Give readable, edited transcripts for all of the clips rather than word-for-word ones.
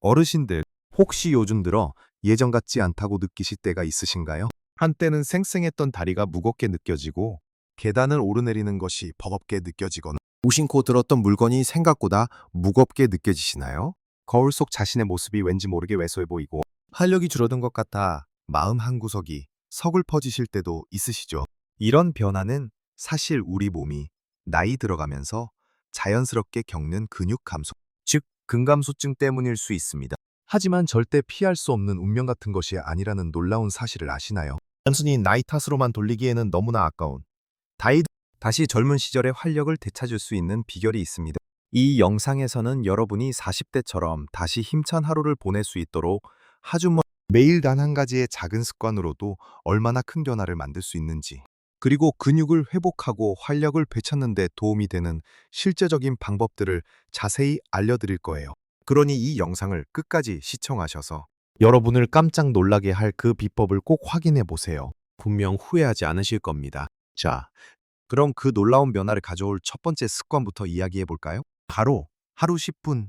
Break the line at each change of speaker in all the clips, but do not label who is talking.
어르신들, 혹시 요즘 들어 예전 같지 않다고 느끼실 때가 있으신가요? 한때는 쌩쌩했던 다리가 무겁게 느껴지고 계단을 오르내리는 것이 버겁게 느껴지거나 무심코 들었던 물건이 생각보다 무겁게 느껴지시나요? 거울 속 자신의 모습이 왠지 모르게 왜소해 보이고 활력이 줄어든 것 같아 마음 한구석이 서글퍼지실 때도 있으시죠? 이런 변화는 사실 우리 몸이 나이 들어가면서 자연스럽게 겪는 근육 감소, 즉 근감소증 때문일 수 있습니다. 하지만 절대 피할 수 없는 운명 같은 것이 아니라는 놀라운 사실을 아시나요? 단순히 나이 탓으로만 돌리기에는 너무나 아까운 다시 젊은 시절의 활력을 되찾을 수 있는 비결이 있습니다. 이 영상에서는 여러분이 40대처럼 다시 힘찬 하루를 보낼 수 있도록 매일 단 한 가지의 작은 습관으로도 얼마나 큰 변화를 만들 수 있는지, 그리고 근육을 회복하고 활력을 되찾는 데 도움이 되는 실제적인 방법들을 자세히 알려드릴 거예요. 그러니 이 영상을 끝까지 시청하셔서 여러분을 깜짝 놀라게 할 그 비법을 꼭 확인해 보세요. 분명 후회하지 않으실 겁니다. 자, 그럼 그 놀라운 변화를 가져올 첫 번째 습관부터 이야기해 볼까요? 바로 하루 10분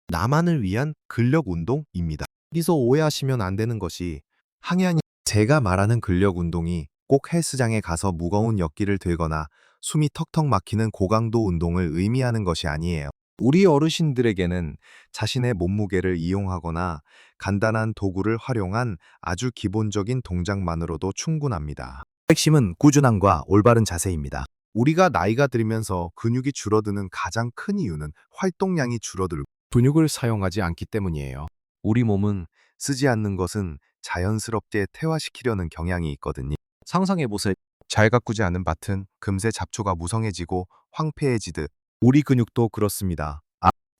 나만을 위한 근력 운동입니다. 여기서 오해하시면 안 되는 것이 항해한 제가 말하는 근력 운동이 꼭 헬스장에 가서 무거운 역기를 들거나 숨이 턱턱 막히는 고강도 운동을 의미하는 것이 아니에요. 우리 어르신들에게는 자신의 몸무게를 이용하거나 간단한 도구를 활용한 아주 기본적인 동작만으로도 충분합니다. 핵심은 꾸준함과 올바른 자세입니다. 우리가 나이가 들면서 근육이 줄어드는 가장 큰 이유는 활동량이 줄어들고 근육을 사용하지 않기 때문이에요. 우리 몸은 쓰지 않는 것은 자연스럽게 퇴화시키려는 경향이 있거든요. 상상해보세요. 잘 가꾸지 않은 밭은 금세 잡초가 무성해지고 황폐해지듯 우리 근육도 그렇습니다.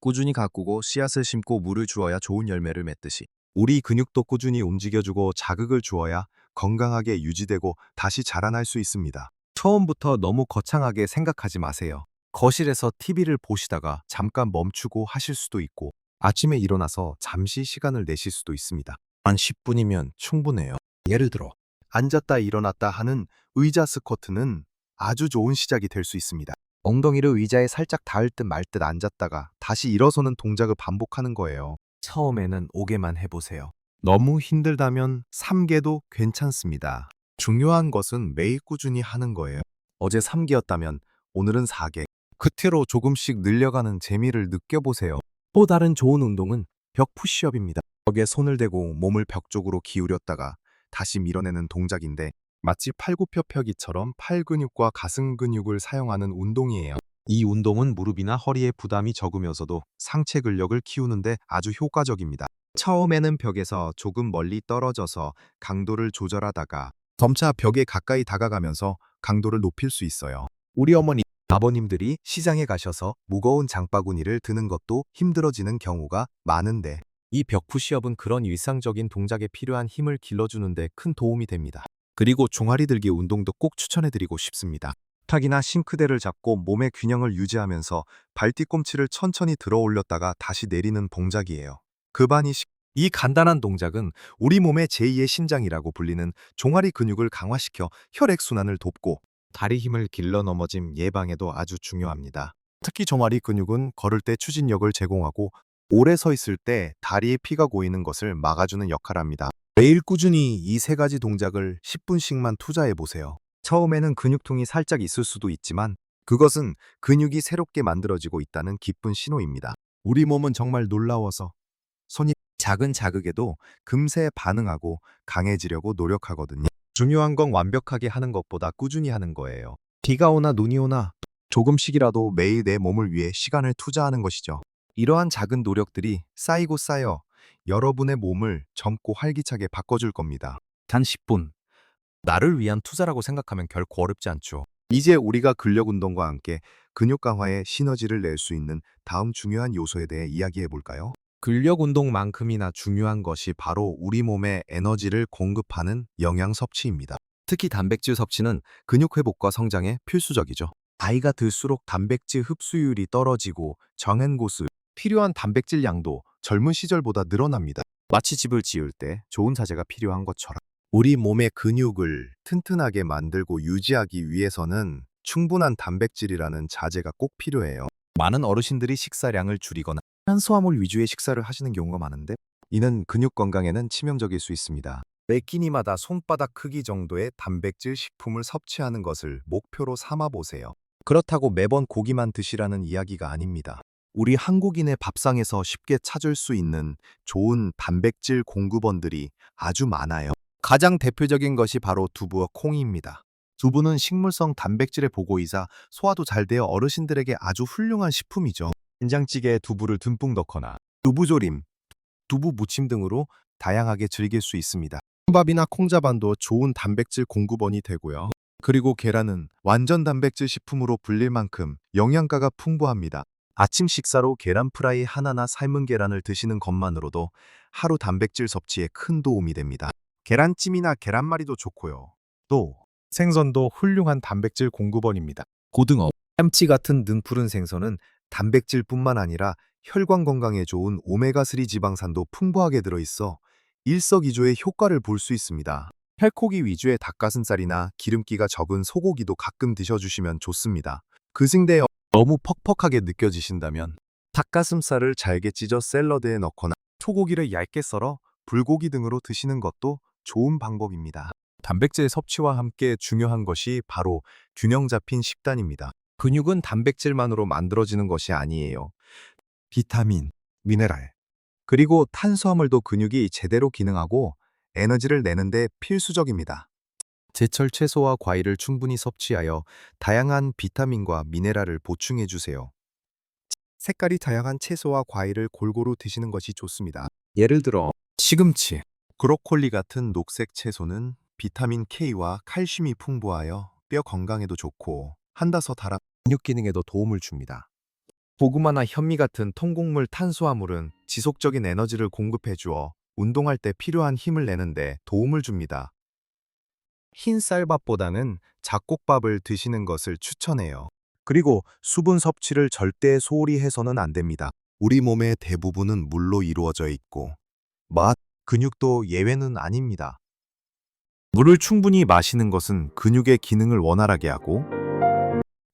꾸준히 가꾸고 씨앗을 심고 물을 주어야 좋은 열매를 맺듯이 우리 근육도 꾸준히 움직여주고 자극을 주어야 건강하게 유지되고 다시 자라날 수 있습니다. 처음부터 너무 거창하게 생각하지 마세요. 거실에서 TV를 보시다가 잠깐 멈추고 하실 수도 있고 아침에 일어나서 잠시 시간을 내실 수도 있습니다. 한 10분이면 충분해요. 예를 들어 앉았다 일어났다 하는 의자 스쿼트는 아주 좋은 시작이 될 수 있습니다. 엉덩이를 의자에 살짝 닿을 듯 말 듯 앉았다가 다시 일어서는 동작을 반복하는 거예요. 처음에는 5개만 해보세요. 너무 힘들다면 3개도 괜찮습니다. 중요한 것은 매일 꾸준히 하는 거예요. 어제 3개였다면 오늘은 4개. 그태로 조금씩 늘려가는 재미를 느껴보세요. 또 다른 좋은 운동은 벽 푸시업입니다. 벽에 손을 대고 몸을 벽 쪽으로 기울였다가 다시 밀어내는 동작인데 마치 팔굽혀펴기처럼 팔 근육과 가슴 근육을 사용하는 운동이에요. 이 운동은 무릎이나 허리에 부담이 적으면서도 상체 근력을 키우는데 아주 효과적입니다. 처음에는 벽에서 조금 멀리 떨어져서 강도를 조절하다가 점차 벽에 가까이 다가가면서 강도를 높일 수 있어요. 우리 어머니, 아버님들이 시장에 가셔서 무거운 장바구니를 드는 것도 힘들어지는 경우가 많은데 이 벽 푸시업은 그런 일상적인 동작에 필요한 힘을 길러주는데 큰 도움이 됩니다. 그리고 종아리 들기 운동도 꼭 추천해드리고 싶습니다. 탁이나 싱크대를 잡고 몸의 균형을 유지하면서 발 뒤꿈치를 천천히 들어 올렸다가 다시 내리는 동작이에요. 이 간단한 동작은 우리 몸의 제2의 심장이라고 불리는 종아리 근육을 강화시켜 혈액순환을 돕고 다리 힘을 길러 넘어짐 예방에도 아주 중요합니다. 특히 종아리 근육은 걸을 때 추진력을 제공하고 오래 서 있을 때 다리에 피가 고이는 것을 막아주는 역할을 합니다. 매일 꾸준히 이 세 가지 동작을 10분씩만 투자해 보세요. 처음에는 근육통이 살짝 있을 수도 있지만 그것은 근육이 새롭게 만들어지고 있다는 기쁜 신호입니다. 우리 몸은 정말 놀라워서 손이 작은 자극에도 금세 반응하고 강해지려고 노력하거든요. 중요한 건 완벽하게 하는 것보다 꾸준히 하는 거예요. 비가 오나 눈이 오나 조금씩이라도 매일 내 몸을 위해 시간을 투자하는 것이죠. 이러한 작은 노력들이 쌓이고 쌓여 여러분의 몸을 젊고 활기차게 바꿔줄 겁니다. 단 10분. 나를 위한 투자라고 생각하면 결코 어렵지 않죠. 이제 우리가 근력 운동과 함께 근육 강화에 시너지를 낼 수 있는 다음 중요한 요소에 대해 이야기해 볼까요? 근력 운동만큼이나 중요한 것이 바로 우리 몸에 에너지를 공급하는 영양 섭취입니다. 특히 단백질 섭취는 근육 회복과 성장에 필수적이죠. 나이가 들수록 단백질 흡수율이 떨어지고 정해고수 필요한 단백질 양도 젊은 시절보다 늘어납니다. 마치 집을 지을 때 좋은 자재가 필요한 것처럼 우리 몸의 근육을 튼튼하게 만들고 유지하기 위해서는 충분한 단백질이라는 자재가 꼭 필요해요. 많은 어르신들이 식사량을 줄이거나 탄수화물 위주의 식사를 하시는 경우가 많은데 이는 근육 건강에는 치명적일 수 있습니다. 매 끼니마다 손바닥 크기 정도의 단백질 식품을 섭취하는 것을 목표로 삼아 보세요. 그렇다고 매번 고기만 드시라는 이야기가 아닙니다. 우리 한국인의 밥상에서 쉽게 찾을 수 있는 좋은 단백질 공급원들이 아주 많아요. 가장 대표적인 것이 바로 두부와 콩입니다. 두부는 식물성 단백질의 보고이자 소화도 잘 되어 어르신들에게 아주 훌륭한 식품이죠. 된장찌개에 두부를 듬뿍 넣거나 두부조림, 두부 무침 등으로 다양하게 즐길 수 있습니다. 콩밥이나 콩자반도 좋은 단백질 공급원이 되고요. 그리고 계란은 완전 단백질 식품으로 불릴 만큼 영양가가 풍부합니다. 아침 식사로 계란 프라이 하나나 삶은 계란을 드시는 것만으로도 하루 단백질 섭취에 큰 도움이 됩니다. 계란찜이나 계란말이도 좋고요. 또 생선도 훌륭한 단백질 공급원입니다. 고등어, 참치 같은 눈푸른 생선은 단백질뿐만 아니라 혈관 건강에 좋은 오메가3 지방산도 풍부하게 들어있어 일석이조의 효과를 볼 수 있습니다. 살코기 위주의 닭가슴살이나 기름기가 적은 소고기도 가끔 드셔주시면 좋습니다. 그 승대에 너무 퍽퍽하게 느껴지신다면 닭가슴살을 잘게 찢어 샐러드에 넣거나 소고기를 얇게 썰어 불고기 등으로 드시는 것도 좋은 방법입니다. 단백질 섭취와 함께 중요한 것이 바로 균형 잡힌 식단입니다. 근육은 단백질만으로 만들어지는 것이 아니에요. 비타민, 미네랄, 그리고 탄수화물도 근육이 제대로 기능하고 에너지를 내는데 필수적입니다. 제철 채소와 과일을 충분히 섭취하여 다양한 비타민과 미네랄을 보충해 주세요. 색깔이 다양한 채소와 과일을 골고루 드시는 것이 좋습니다. 예를 들어 시금치, 브로콜리 같은 녹색 채소는 비타민 K와 칼슘이 풍부하여 뼈 건강에도 좋고 한다서 달아 근육 기능에도 도움을 줍니다. 고구마나 현미 같은 통곡물 탄수화물은 지속적인 에너지를 공급해 주어 운동할 때 필요한 힘을 내는데 도움을 줍니다. 흰 쌀밥보다는 잡곡밥을 드시는 것을 추천해요. 그리고 수분 섭취를 절대 소홀히 해서는 안 됩니다. 우리 몸의 대부분은 물로 이루어져 있고 맛, 근육도 예외는 아닙니다. 물을 충분히 마시는 것은 근육의 기능을 원활하게 하고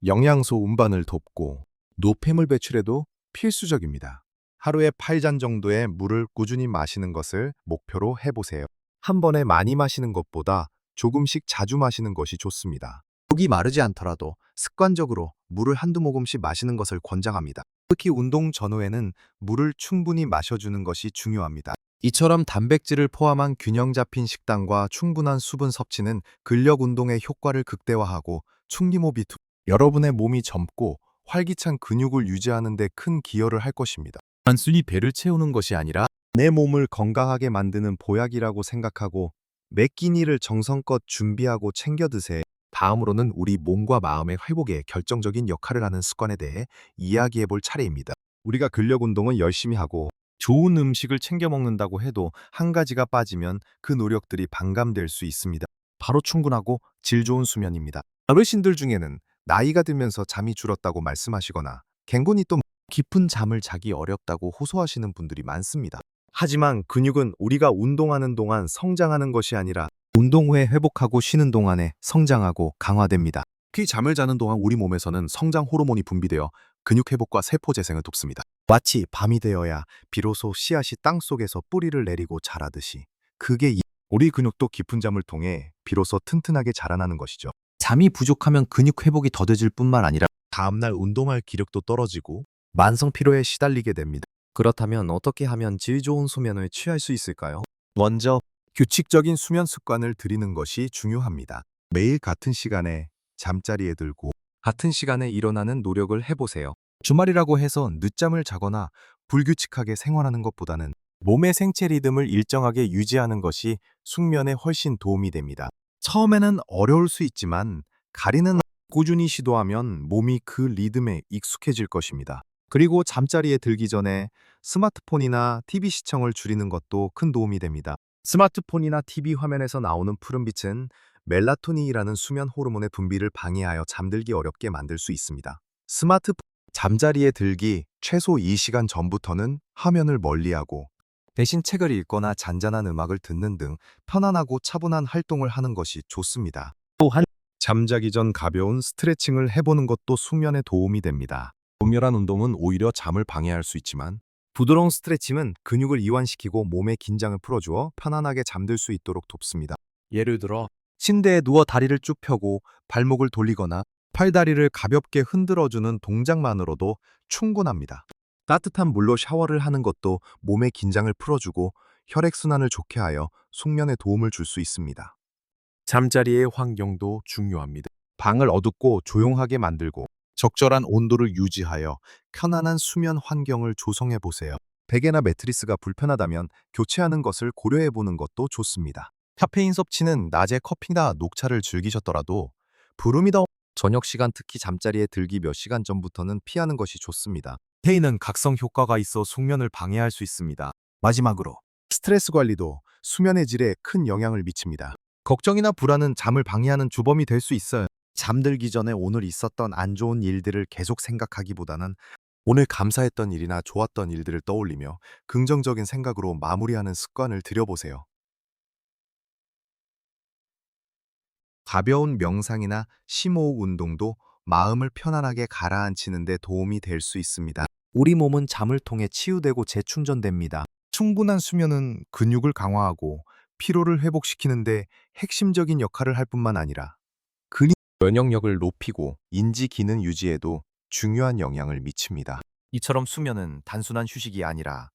영양소 운반을 돕고 노폐물 배출에도 필수적입니다. 하루에 8잔 정도의 물을 꾸준히 마시는 것을 목표로 해보세요. 한 번에 많이 마시는 것보다 조금씩 자주 마시는 것이 좋습니다. 목이 마르지 않더라도 습관적으로 물을 한두 모금씩 마시는 것을 권장합니다. 특히 운동 전후에는 물을 충분히 마셔주는 것이 중요합니다. 이처럼 단백질을 포함한 균형 잡힌 식단과 충분한 수분 섭취는 근력 운동의 효과를 극대화하고 충기모비투 여러분의 몸이 젊고 활기찬 근육을 유지하는 데 큰 기여를 할 것입니다. 단순히 배를 채우는 것이 아니라 내 몸을 건강하게 만드는 보약이라고 생각하고 매 끼니를 정성껏 준비하고 챙겨 드세요. 다음으로는 우리 몸과 마음의 회복에 결정적인 역할을 하는 습관에 대해 이야기해 볼 차례입니다. 우리가 근력 운동은 열심히 하고 좋은 음식을 챙겨 먹는다고 해도 한 가지가 빠지면 그 노력들이 반감될 수 있습니다. 바로 충분하고 질 좋은 수면입니다. 어르신들 중에는 나이가 들면서 잠이 줄었다고 말씀하시거나 갱곤이 또 깊은 잠을 자기 어렵다고 호소하시는 분들이 많습니다. 하지만 근육은 우리가 운동하는 동안 성장하는 것이 아니라 운동 후에 회복하고 쉬는 동안에 성장하고 강화됩니다. 특히 잠을 자는 동안 우리 몸에서는 성장 호르몬이 분비되어 근육 회복과 세포 재생을 돕습니다. 마치 밤이 되어야 비로소 씨앗이 땅속에서 뿌리를 내리고 자라듯이 그게 우리 근육도 깊은 잠을 통해 비로소 튼튼하게 자라나는 것이죠. 잠이 부족하면 근육 회복이 더뎌질 뿐만 아니라 다음날 운동할 기력도 떨어지고 만성 피로에 시달리게 됩니다. 그렇다면 어떻게 하면 질 좋은 수면을 취할 수 있을까요? 먼저 규칙적인 수면 습관을 들이는 것이 중요합니다. 매일 같은 시간에 잠자리에 들고 같은 시간에 일어나는 노력을 해보세요. 주말이라고 해서 늦잠을 자거나 불규칙하게 생활하는 것보다는 몸의 생체 리듬을 일정하게 유지하는 것이 숙면에 훨씬 도움이 됩니다. 처음에는 어려울 수 있지만 가리는 꾸준히 시도하면 몸이 그 리듬에 익숙해질 것입니다. 그리고 잠자리에 들기 전에 스마트폰이나 TV 시청을 줄이는 것도 큰 도움이 됩니다. 스마트폰이나 TV 화면에서 나오는 푸른빛은 멜라토닌이라는 수면 호르몬의 분비를 방해하여 잠들기 어렵게 만들 수 있습니다. 스마트폰 잠자리에 들기 최소 2시간 전부터는 화면을 멀리하고 대신 책을 읽거나 잔잔한 음악을 듣는 등 편안하고 차분한 활동을 하는 것이 좋습니다. 또한 잠자기 전 가벼운 스트레칭을 해보는 것도 숙면에 도움이 됩니다. 격렬한 운동은 오히려 잠을 방해할 수 있지만 부드러운 스트레칭은 근육을 이완시키고 몸의 긴장을 풀어주어 편안하게 잠들 수 있도록 돕습니다. 예를 들어 침대에 누워 다리를 쭉 펴고 발목을 돌리거나 팔다리를 가볍게 흔들어주는 동작만으로도 충분합니다. 따뜻한 물로 샤워를 하는 것도 몸의 긴장을 풀어주고 혈액순환을 좋게 하여 숙면에 도움을 줄 수 있습니다. 잠자리의 환경도 중요합니다. 방을 어둡고 조용하게 만들고 적절한 온도를 유지하여 편안한 수면 환경을 조성해 보세요. 베개나 매트리스가 불편하다면 교체하는 것을 고려해 보는 것도 좋습니다. 카페인 섭취는 낮에 커피나 녹차를 즐기셨더라도 부름이 더 저녁 시간 특히 잠자리에 들기 몇 시간 전부터는 피하는 것이 좋습니다. 카페인은 각성 효과가 있어 숙면을 방해할 수 있습니다. 마지막으로 스트레스 관리도 수면의 질에 큰 영향을 미칩니다. 걱정이나 불안은 잠을 방해하는 주범이 될 수 있어요. 잠들기 전에 오늘 있었던 안 좋은 일들을 계속 생각하기보다는 오늘 감사했던 일이나 좋았던 일들을 떠올리며 긍정적인 생각으로 마무리하는 습관을 들여보세요. 가벼운 명상이나 심호흡 운동도 마음을 편안하게 가라앉히는 데 도움이 될 수 있습니다. 우리 몸은 잠을 통해 치유되고 재충전됩니다. 충분한 수면은 근육을 강화하고 피로를 회복시키는 데 핵심적인 역할을 할 뿐만 아니라 근육 면역력을 높이고 인지 기능 유지에도 중요한 영향을 미칩니다. 이처럼 수면은 단순한 휴식이 아니라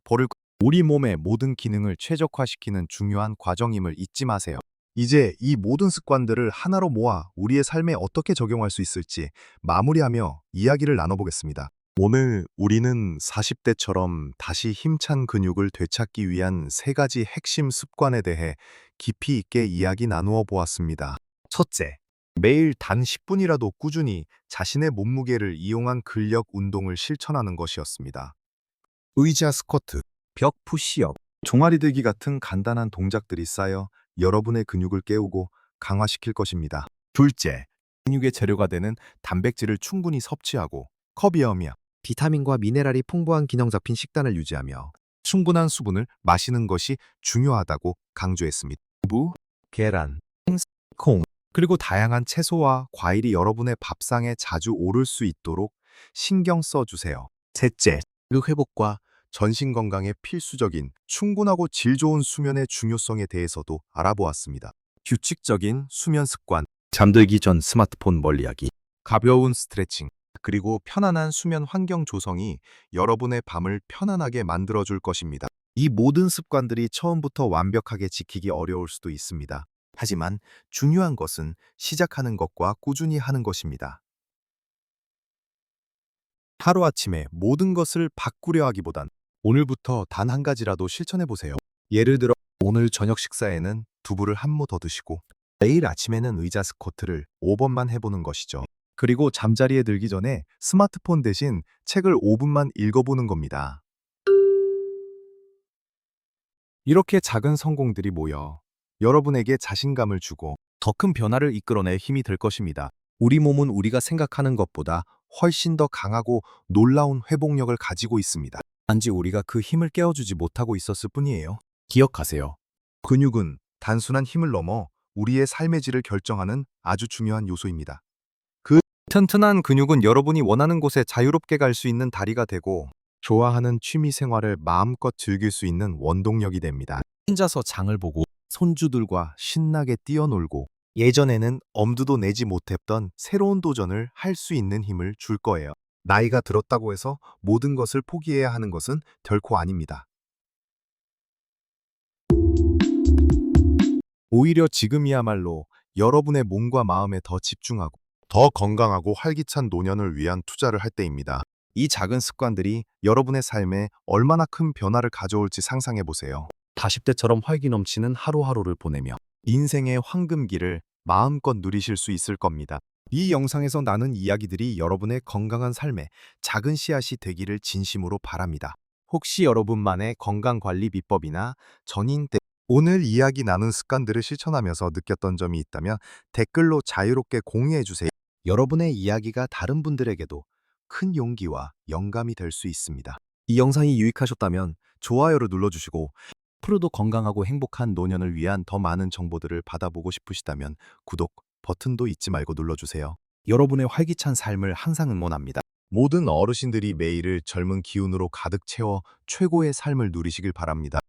벌을 우리 몸의 모든 기능을 최적화시키는 중요한 과정임을 잊지 마세요. 이제 이 모든 습관들을 하나로 모아 우리의 삶에 어떻게 적용할 수 있을지 마무리하며 이야기를 나눠보겠습니다. 오늘 우리는 40대처럼 다시 힘찬 근육을 되찾기 위한 3가지 핵심 습관에 대해 깊이 있게 이야기 나누어 보았습니다. 첫째, 매일 단 10분이라도 꾸준히 자신의 몸무게를 이용한 근력 운동을 실천하는 것이었습니다. 의자 스쿼트, 벽 푸시업, 종아리 들기 같은 간단한 동작들이 쌓여 여러분의 근육을 깨우고 강화시킬 것입니다. 둘째, 근육의 재료가 되는 단백질을 충분히 섭취하고 컵이어며 비타민과 미네랄이 풍부한 균형 잡힌 식단을 유지하며 충분한 수분을 마시는 것이 중요하다고 강조했습니다. 무, 계란, 콩, 그리고 다양한 채소와 과일이 여러분의 밥상에 자주 오를 수 있도록 신경 써주세요. 셋째, 근육 회복과 전신 건강에 필수적인 충분하고 질 좋은 수면의 중요성에 대해서도 알아보았습니다. 규칙적인 수면 습관, 잠들기 전 스마트폰 멀리하기, 가벼운 스트레칭, 그리고 편안한 수면 환경 조성이 여러분의 밤을 편안하게 만들어줄 것입니다. 이 모든 습관들이 처음부터 완벽하게 지키기 어려울 수도 있습니다. 하지만 중요한 것은 시작하는 것과 꾸준히 하는 것입니다. 하루아침에 모든 것을 바꾸려 하기보단 오늘부터 단 한 가지라도 실천해 보세요. 예를 들어 오늘 저녁 식사에는 두부를 한 모 더 드시고 내일 아침에는 의자 스쿼트를 5번만 해보는 것이죠. 그리고 잠자리에 들기 전에 스마트폰 대신 책을 5분만 읽어보는 겁니다. 이렇게 작은 성공들이 모여 여러분에게 자신감을 주고 더 큰 변화를 이끌어낼 힘이 될 것입니다. 우리 몸은 우리가 생각하는 것보다 훨씬 더 강하고 놀라운 회복력을 가지고 있습니다. 단지 우리가 그 힘을 깨워주지 못하고 있었을 뿐이에요. 기억하세요. 근육은 단순한 힘을 넘어 우리의 삶의 질을 결정하는 아주 중요한 요소입니다. 그 튼튼한 근육은 여러분이 원하는 곳에 자유롭게 갈 수 있는 다리가 되고 좋아하는 취미 생활을 마음껏 즐길 수 있는 원동력이 됩니다. 혼자서 장을 보고 손주들과 신나게 뛰어놀고 예전에는 엄두도 내지 못했던 새로운 도전을 할 수 있는 힘을 줄 거예요. 나이가 들었다고 해서 모든 것을 포기해야 하는 것은 결코 아닙니다. 오히려 지금이야말로 여러분의 몸과 마음에 더 집중하고 더 건강하고 활기찬 노년을 위한 투자를 할 때입니다. 이 작은 습관들이 여러분의 삶에 얼마나 큰 변화를 가져올지 상상해 보세요. 40대처럼 활기 넘치는 하루하루를 보내며 인생의 황금기를 마음껏 누리실 수 있을 겁니다. 이 영상에서 나눈 이야기들이 여러분의 건강한 삶에 작은 씨앗이 되기를 진심으로 바랍니다. 혹시 여러분만의 건강관리 비법이나 오늘 이야기 나눈 습관들을 실천하면서 느꼈던 점이 있다면 댓글로 자유롭게 공유해 주세요. 여러분의 이야기가 다른 분들에게도 큰 용기와 영감이 될 수 있습니다. 이 영상이 유익하셨다면 좋아요를 눌러주시고 앞으로도 건강하고 행복한 노년을 위한 더 많은 정보들을 받아보고 싶으시다면 구독 버튼도 잊지 말고 눌러주세요. 여러분의 활기찬 삶을 항상 응원합니다. 모든 어르신들이 매일을 젊은 기운으로 가득 채워 최고의 삶을 누리시길 바랍니다.